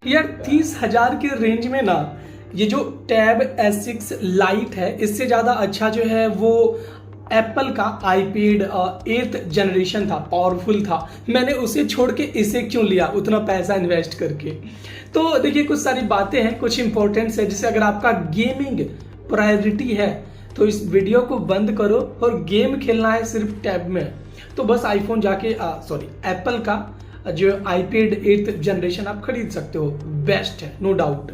यार 30,000 के रेंज में ना ये जो टैब S6 लाइट है, इससे ज़्यादा अच्छा जो है वो एप्पल का आईपैड 8th जनरेशन था, पावरफुल था। मैंने उसे छोड़ के इसे क्यों लिया उतना पैसा इन्वेस्ट करके। तो देखिए कुछ सारी बातें हैं, कुछ इंपॉर्टेंट्स है, जैसे अगर आपका गेमिंग प्रायोरिटी है तो इस वीडियो को बंद करो और गेम खेलना है सिर्फ टैब में, तो बस आईफोन जाके एप्पल का जो आईपैड 8th जनरेशन आप खरीद सकते हो, बेस्ट है नो डाउट।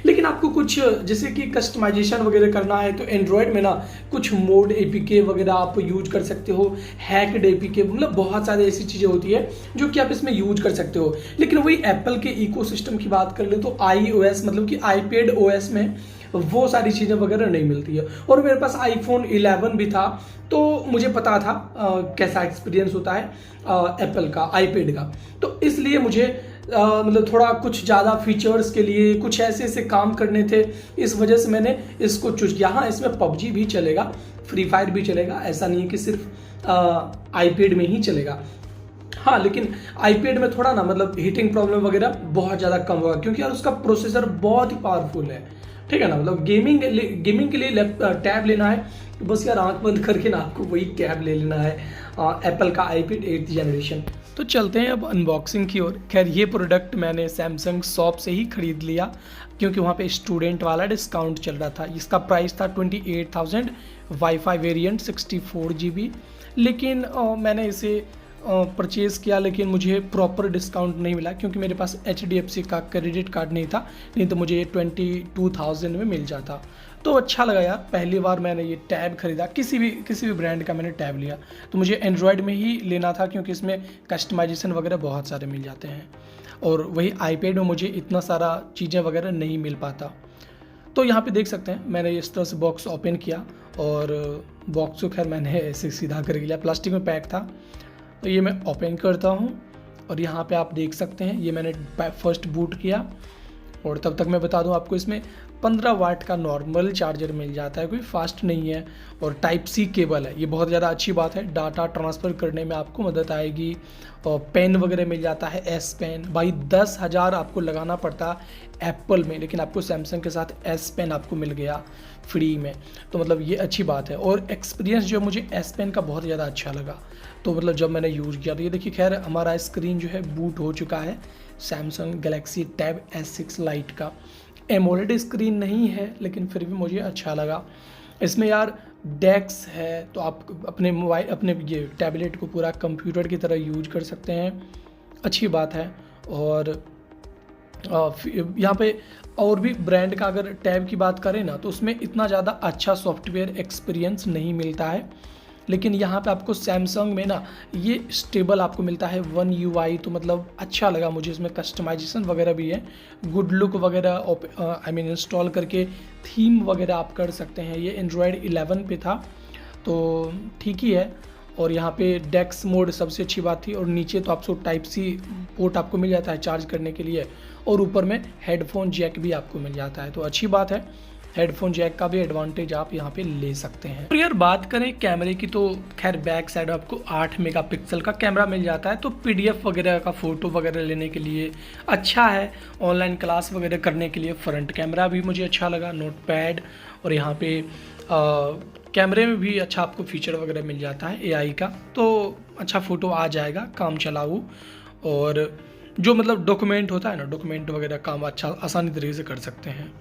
लेकिन आपको कुछ जैसे कि कस्टमाइजेशन वगैरह करना है तो एंड्रॉयड में ना कुछ मोड एपीके वगैरह आप यूज कर सकते हो, हैक्ड एपीके, मतलब बहुत सारी ऐसी चीज़ें होती है जो कि आप इसमें यूज कर सकते हो। लेकिन वही एप्पल के इकोसिस्टम की बात कर ले तो iOS मतलब कि आईपैड ओएस में वो सारी चीज़ें वगैरह नहीं मिलती है। और मेरे पास आईफोन 11 भी था तो मुझे पता था कैसा एक्सपीरियंस होता है एप्पल का आईपैड का, तो इसलिए मुझे मतलब थोड़ा कुछ ज़्यादा फीचर्स के लिए कुछ ऐसे ऐसे काम करने थे, इस वजह से मैंने इसको चूज किया। हाँ, इसमें पबजी भी चलेगा, फ्री फायर भी चलेगा, ऐसा नहीं है कि सिर्फ आईपैड में ही चलेगा। हाँ, लेकिन आईपैड में थोड़ा ना मतलब हीटिंग प्रॉब्लम वगैरह बहुत ज़्यादा कम होगा, क्योंकि यार उसका प्रोसेसर बहुत ही पावरफुल है, ठीक है ना। मतलब गेमिंग के लिए टैब लेना है तो बस यार आंख बंद करके ना आपको वही टैब ले लेना है, एप्पल का आईपैड 8th जनरेशन। तो चलते हैं अब अनबॉक्सिंग की ओर। खैर ये प्रोडक्ट मैंने सैमसंग शॉप से ही खरीद लिया, क्योंकि वहाँ पे स्टूडेंट वाला डिस्काउंट चल रहा था। इसका प्राइस था 28,000, वाईफाई वेरिएंट 64 GB। लेकिन मैंने इसे परचेज़ किया, लेकिन मुझे प्रॉपर डिस्काउंट नहीं मिला, क्योंकि मेरे पास HDFC का क्रेडिट कार्ड नहीं था, नहीं तो मुझे 22,000 में मिल जाता। तो अच्छा लगा यार, पहली बार मैंने ये टैब खरीदा, किसी भी ब्रांड का मैंने टैब लिया। तो मुझे एंड्रॉयड में ही लेना था, क्योंकि इसमें कस्टमाइजेशन वगैरह बहुत सारे मिल जाते हैं, और वही आईपैड में मुझे इतना सारा चीज़ें वगैरह नहीं मिल पाता। तो यहाँ पे देख सकते हैं मैंने इस तरह से बॉक्स ओपन किया, और बॉक्स को खैर मैंने ऐसे सीधा कर लिया, प्लास्टिक में पैक था। तो ये मैं ओपन करता हूँ, और यहाँ पे आप देख सकते हैं ये मैंने फर्स्ट बूट किया। और तब तक मैं बता दूं आपको, इसमें 15 वाट का नॉर्मल चार्जर मिल जाता है, कोई फास्ट नहीं है, और टाइप सी केबल है, ये बहुत ज़्यादा अच्छी बात है, डाटा ट्रांसफ़र करने में आपको मदद आएगी। और पेन वगैरह मिल जाता है, S पेन। भाई 10,000 आपको लगाना पड़ता एप्पल में, लेकिन आपको सैमसंग के साथ S पेन आपको मिल गया फ्री में, तो मतलब ये अच्छी बात है। और एक्सपीरियंस जो मुझे S पेन का बहुत ज़्यादा अच्छा लगा, तो मतलब जब मैंने यूज़ किया तो ये देखिए, खैर हमारा स्क्रीन जो है बूट हो चुका है Samsung Galaxy tab S6 light का। एमोलेड स्क्रीन नहीं है, लेकिन फिर भी मुझे अच्छा लगा। इसमें यार डेक्स है, तो आप अपने मोबाइल अपने ये टैबलेट को पूरा कंप्यूटर की तरह यूज कर सकते हैं, अच्छी बात है। और यहाँ पे और भी ब्रांड का अगर टैब की बात करें ना, तो उसमें इतना ज़्यादा अच्छा सॉफ्टवेयर एक्सपीरियंस नहीं मिलता है, लेकिन यहाँ पे आपको सैमसंग में ना ये स्टेबल आपको मिलता है One UI, तो मतलब अच्छा लगा मुझे। इसमें कस्टमाइजेशन वगैरह भी है, गुड लुक वगैरह इंस्टॉल करके थीम वगैरह आप कर सकते हैं। ये एंड्रॉयड 11 पे था, तो ठीक ही है। और यहाँ पे डेक्स मोड सबसे अच्छी बात थी, और नीचे तो आपको टाइप सी पोर्ट आपको मिल जाता है चार्ज करने के लिए, और ऊपर में हेडफोन जैक भी आपको मिल जाता है, तो अच्छी बात है। हेडफोन जैक का भी एडवांटेज आप यहाँ पे ले सकते हैं। और यार बात करें कैमरे की, तो खैर बैक साइड आपको 8 मेगापिक्सल का कैमरा मिल जाता है, तो PDF वगैरह का फ़ोटो वगैरह लेने के लिए अच्छा है। ऑनलाइन क्लास वगैरह करने के लिए फ्रंट कैमरा भी मुझे अच्छा लगा, नोटपैड। और यहाँ पे कैमरे में भी अच्छा आपको फीचर वगैरह मिल जाता है AI का, तो अच्छा फ़ोटो आ जाएगा, काम चलाऊ। और जो मतलब डॉक्यूमेंट होता है ना, डॉक्यूमेंट वगैरह काम अच्छा आसानी तरीके से कर सकते हैं।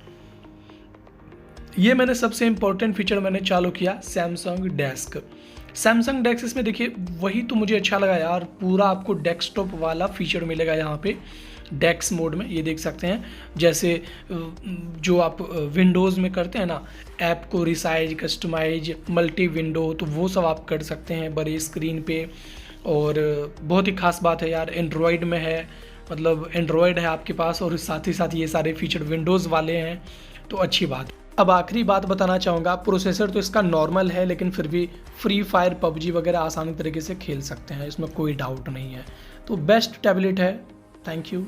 ये मैंने सबसे इम्पोर्टेंट फीचर मैंने चालू किया सैमसंग डेस्क। सैमसंग डेस्क इसमें देखिए वही तो मुझे अच्छा लगा यार, पूरा आपको डेस्कटॉप वाला फीचर मिलेगा यहाँ पे डेस्क मोड में। ये देख सकते हैं, जैसे जो आप विंडोज़ में करते हैं ना, ऐप को रिसाइज, कस्टमाइज, मल्टी विंडो, तो वो सब आप कर सकते हैं बड़े स्क्रीन पे। और बहुत ही खास बात है यार, एंड्रॉयड में है, मतलब एंड्रॉयड है आपके पास, और साथ ही साथ ये सारे फीचर विंडोज़ वाले हैं, तो अच्छी बात। अब आखिरी बात बताना चाहूँगा, प्रोसेसर तो इसका नॉर्मल है, लेकिन फिर भी फ्री फायर पबजी वगैरह आसानी तरीके से खेल सकते हैं, इसमें कोई डाउट नहीं है। तो बेस्ट टैबलेट है। Thank you.